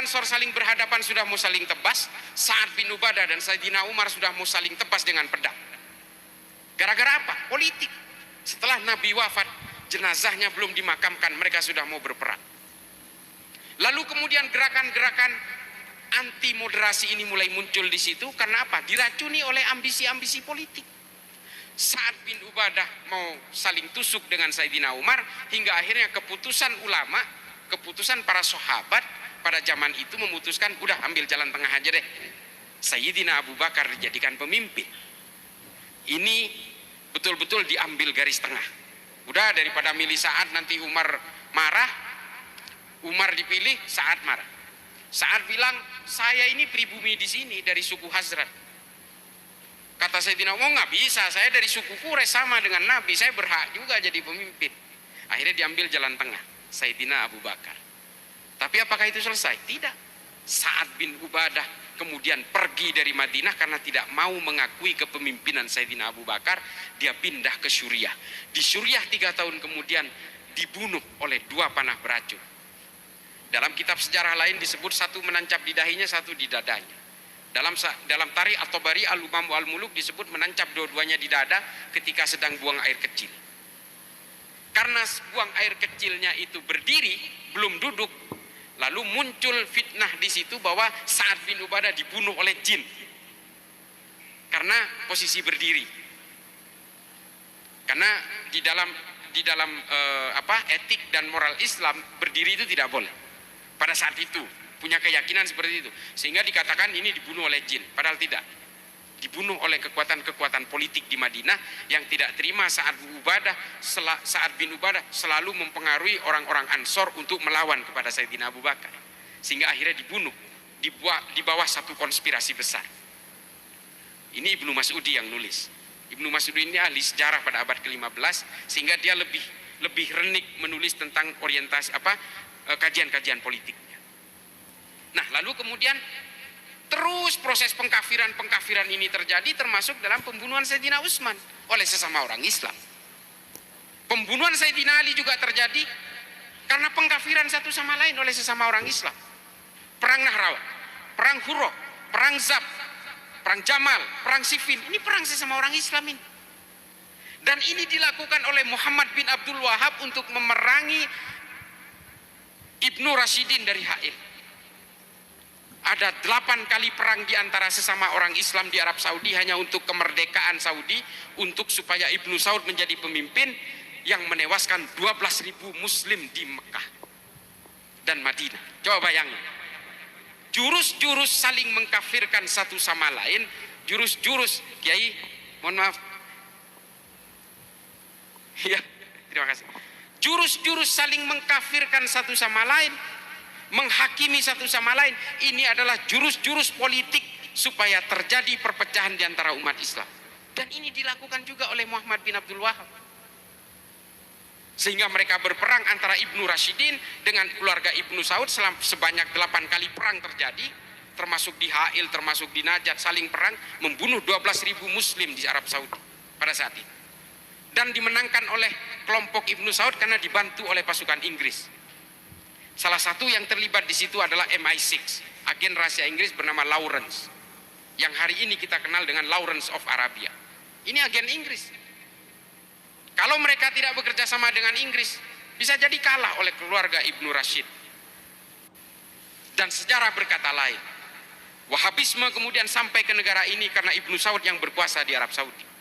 Ansor saling berhadapan sudah mau saling tebas, Sa'ad bin Ubadah dan Sayyidina Umar sudah mau saling tebas dengan pedang. Gara-gara apa? Politik. Setelah Nabi wafat, jenazahnya belum dimakamkan, mereka sudah mau berperang. Lalu kemudian gerakan-gerakan anti moderasi ini mulai muncul di situ karena apa? Diracuni oleh ambisi-ambisi politik. Sa'ad bin Ubadah mau saling tusuk dengan Sayyidina Umar, hingga akhirnya keputusan ulama, keputusan para sahabat pada zaman itu memutuskan, udah ambil jalan tengah aja deh. Sayyidina Abu Bakar dijadikan pemimpin. Ini betul-betul diambil garis tengah. Udah, daripada milih Sa'ad nanti Umar marah, Umar dipilih, Sa'ad marah. Sa'ad bilang, saya ini pribumi di sini dari suku Hazrat. Kata Sayyidina Umar, nggak bisa, saya dari suku Quraisy sama dengan Nabi, saya berhak juga jadi pemimpin. Akhirnya diambil jalan tengah, Sayyidina Abu Bakar. Tapi apakah itu selesai? Tidak. Sa'ad bin Ubadah kemudian pergi dari Madinah karena tidak mau mengakui kepemimpinan Sayyidina Abu Bakar. Dia pindah ke Suriah. Di Suriah 3 tahun kemudian dibunuh oleh 2 panah beracun. Dalam kitab sejarah lain disebut satu menancap di dahinya, satu di dadanya. Dalam Tarikh At-Tabari Al-Umam Al-Muluk disebut menancap dua-duanya di dada ketika sedang buang air kecil. Karena buang air kecilnya itu berdiri, belum duduk, lalu muncul fitnah di situ bahwa Sa'ad bin Ubadah dibunuh oleh jin karena posisi berdiri. Karena di dalam etik dan moral Islam, berdiri itu tidak boleh. Pada saat itu punya keyakinan seperti itu, sehingga dikatakan ini dibunuh oleh jin, padahal tidak. Dibunuh oleh kekuatan-kekuatan politik di Madinah yang tidak terima Sa'ad bin Ubadah selalu mempengaruhi orang-orang Ansor untuk melawan kepada Sayyidina Abu Bakar, sehingga akhirnya dibunuh di bawah satu konspirasi besar. Ini Ibnu Mas'udi yang nulis. Ibnu Mas'udi ini ahli sejarah pada abad ke-15, sehingga dia lebih renik menulis tentang orientasi kajian-kajian politiknya. Nah, lalu kemudian terus proses pengkafiran ini terjadi, termasuk dalam pembunuhan Sayyidina Utsman oleh sesama orang Islam. Pembunuhan Sayyidina Ali juga terjadi karena pengkafiran satu sama lain oleh sesama orang Islam. Perang Nahrawan, perang Huro, perang Zab, perang Jamal, perang Siffin, ini perang sesama orang Islam ini. Dan ini dilakukan oleh Muhammad bin Abdul Wahab untuk memerangi Ibnu Rashidin dari Hail. Ada 8 kali perang di antara sesama orang Islam di Arab Saudi hanya untuk kemerdekaan Saudi, untuk supaya Ibnu Saud menjadi pemimpin, yang menewaskan 12.000 Muslim di Mekah dan Madinah. Coba bayangin, jurus-jurus saling mengkafirkan satu sama lain, jurus-jurus, Kiai, mohon maaf, ya, terima kasih. Jurus-jurus saling mengkafirkan satu sama lain, menghakimi satu sama lain, ini adalah jurus-jurus politik supaya terjadi perpecahan di antara umat Islam. Dan ini dilakukan juga oleh Muhammad bin Abdul Wahab. Sehingga mereka berperang antara Ibnu Rashidin dengan keluarga Ibnu Saud sebanyak 8 kali perang terjadi, termasuk di Hail, termasuk di Najat, saling perang, membunuh 12.000 Muslim di Arab Saudi pada saat itu. Dan dimenangkan oleh kelompok Ibnu Saud karena dibantu oleh pasukan Inggris. Salah satu yang terlibat di situ adalah MI6, agen rahasia Inggris bernama Lawrence, yang hari ini kita kenal dengan Lawrence of Arabia. Ini agen Inggris. Kalau mereka tidak bekerja sama dengan Inggris, bisa jadi kalah oleh keluarga Ibnu Rashid. Dan sejarah berkata lain. Wahabisme kemudian sampai ke negara ini karena Ibnu Saud yang berkuasa di Arab Saudi.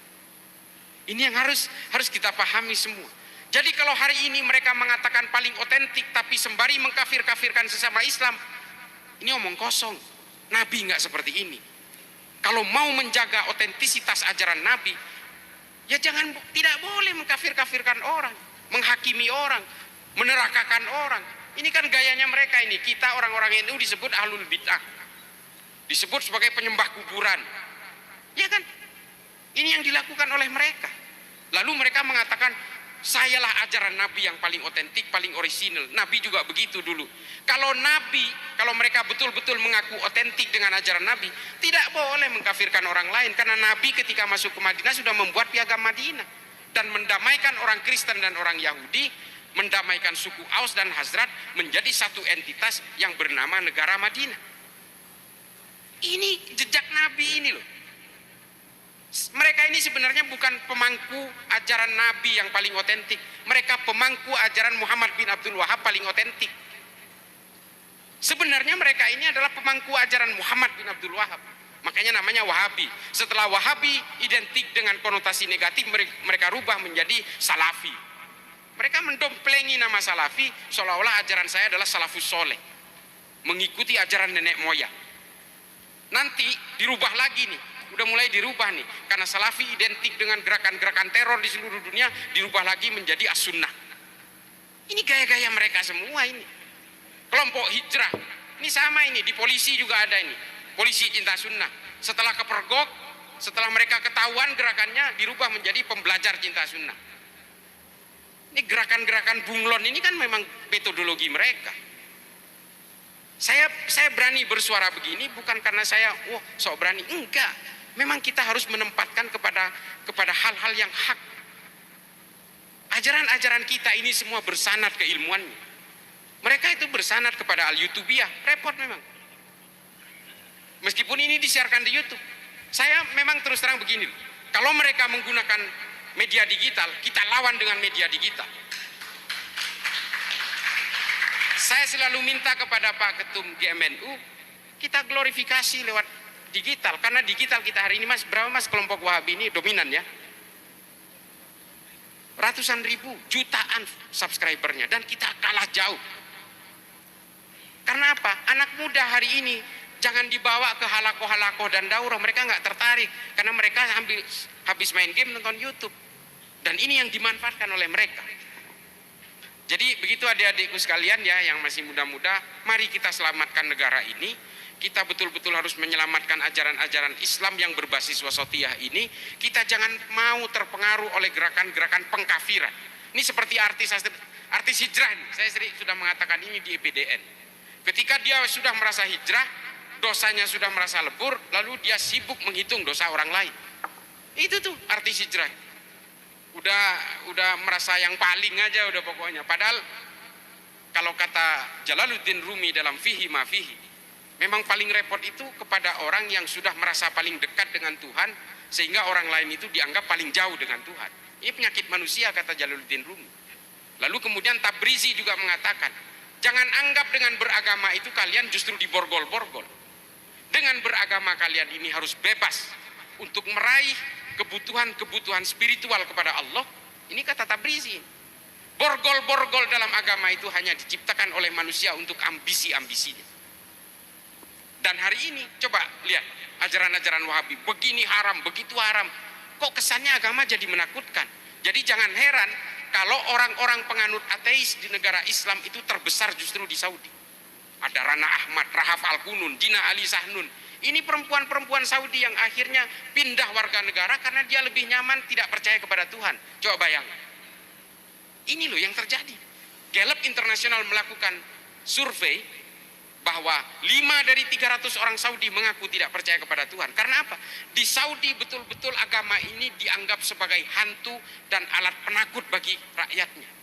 Ini yang harus kita pahami semua. Jadi kalau hari ini mereka mengatakan paling otentik tapi sembari mengkafir-kafirkan sesama Islam, ini omong kosong. Nabi nggak seperti ini. Kalau mau menjaga otentisitas ajaran Nabi, ya tidak boleh mengkafir-kafirkan orang, menghakimi orang, menerakakan orang. Ini kan gayanya mereka ini. Kita orang-orang NU disebut ahlul bid'ah, disebut sebagai penyembah kuburan. Ya kan? Ini yang dilakukan oleh mereka. Lalu mereka mengatakan, sayalah ajaran Nabi yang paling otentik, paling orisinal. Nabi juga begitu dulu. Kalau mereka betul-betul mengaku otentik dengan ajaran Nabi, tidak boleh mengkafirkan orang lain. Karena Nabi ketika masuk ke Madinah sudah membuat piagam Madinah dan mendamaikan orang Kristen dan orang Yahudi mendamaikan suku Aus dan Hazrat menjadi satu entitas yang bernama negara Madinah. Ini jejak Nabi ini loh. Mereka ini sebenarnya bukan pemangku ajaran Nabi yang paling otentik. Mereka pemangku ajaran Muhammad bin Abdul Wahab paling otentik. Sebenarnya mereka ini adalah pemangku ajaran Muhammad bin Abdul Wahab. Makanya namanya Wahabi. Setelah Wahabi identik dengan konotasi negatif, mereka rubah menjadi Salafi. Mereka mendomplengi nama Salafi seolah-olah ajaran saya adalah salafus soleh, mengikuti ajaran nenek moyang. Nanti dirubah lagi nih, udah mulai dirubah nih, karena Salafi identik dengan gerakan-gerakan teror di seluruh dunia, dirubah lagi menjadi as-sunnah. Ini gaya-gaya mereka semua ini. Kelompok hijrah, ini sama ini, di polisi juga ada ini, polisi cinta sunnah. Setelah kepergok, setelah mereka ketahuan gerakannya, dirubah menjadi pembelajar cinta sunnah. Ini gerakan-gerakan bunglon ini kan memang metodologi mereka. Saya berani bersuara begini bukan karena saya sok berani, enggak. Memang kita harus menempatkan kepada hal-hal yang hak. Ajaran-ajaran kita ini semua bersanad keilmuannya. Mereka itu bersanad kepada al-Yutubiyah, repot memang. Meskipun ini disiarkan di YouTube, saya memang terus terang begini. Kalau mereka menggunakan media digital, kita lawan dengan media digital. Saya selalu minta kepada Pak Ketum GMNU, kita glorifikasi lewat digital, karena digital kita hari ini mas, berapa mas kelompok Wahabi ini dominan ya? Ratusan ribu, jutaan subscribernya, dan kita kalah jauh. Karena apa? Anak muda hari ini jangan dibawa ke halakoh-halakoh dan daurah, mereka nggak tertarik, karena mereka habis main game nonton YouTube. Dan ini yang dimanfaatkan oleh mereka. Jadi begitu adik-adikku sekalian ya yang masih muda-muda, mari kita selamatkan negara ini. Kita betul-betul harus menyelamatkan ajaran-ajaran Islam yang berbasis wasatiyah ini. Kita jangan mau terpengaruh oleh gerakan-gerakan pengkafiran. Ini seperti artis hijrah. Saya sudah mengatakan ini di EPDN. Ketika dia sudah merasa hijrah, dosanya sudah merasa lebur, lalu dia sibuk menghitung dosa orang lain. Itu tuh artis hijrah. Udah merasa yang paling aja udah pokoknya. Padahal kalau kata Jalaluddin Rumi dalam Fihi Ma Fihi, memang paling repot itu kepada orang yang sudah merasa paling dekat dengan Tuhan sehingga orang lain itu dianggap paling jauh dengan Tuhan. Ini penyakit manusia kata Jalaluddin Rumi. Lalu kemudian Tabrizi juga mengatakan, jangan anggap dengan beragama itu kalian justru diborgol-borgol. Dengan beragama kalian ini harus bebas untuk meraih kebutuhan spiritual kepada Allah. Ini kata Tabrizi. Borgol-borgol dalam agama itu hanya diciptakan oleh manusia untuk ambisi-ambisinya. Dan hari ini coba lihat ajaran-ajaran Wahabi, begini haram, begitu haram. Kok kesannya agama jadi menakutkan. Jadi jangan heran kalau orang-orang penganut ateis di negara Islam itu terbesar justru di Saudi. Ada Rana Ahmad, Rahaf Al-Qunun, Dina Ali Sahnun. Ini perempuan-perempuan Saudi yang akhirnya pindah warga negara karena dia lebih nyaman tidak percaya kepada Tuhan. Coba bayangkan. Ini loh yang terjadi. Gallup Internasional melakukan survei bahwa 5 dari 300 orang Saudi mengaku tidak percaya kepada Tuhan. Karena apa? Di Saudi betul-betul agama ini dianggap sebagai hantu dan alat penakut bagi rakyatnya.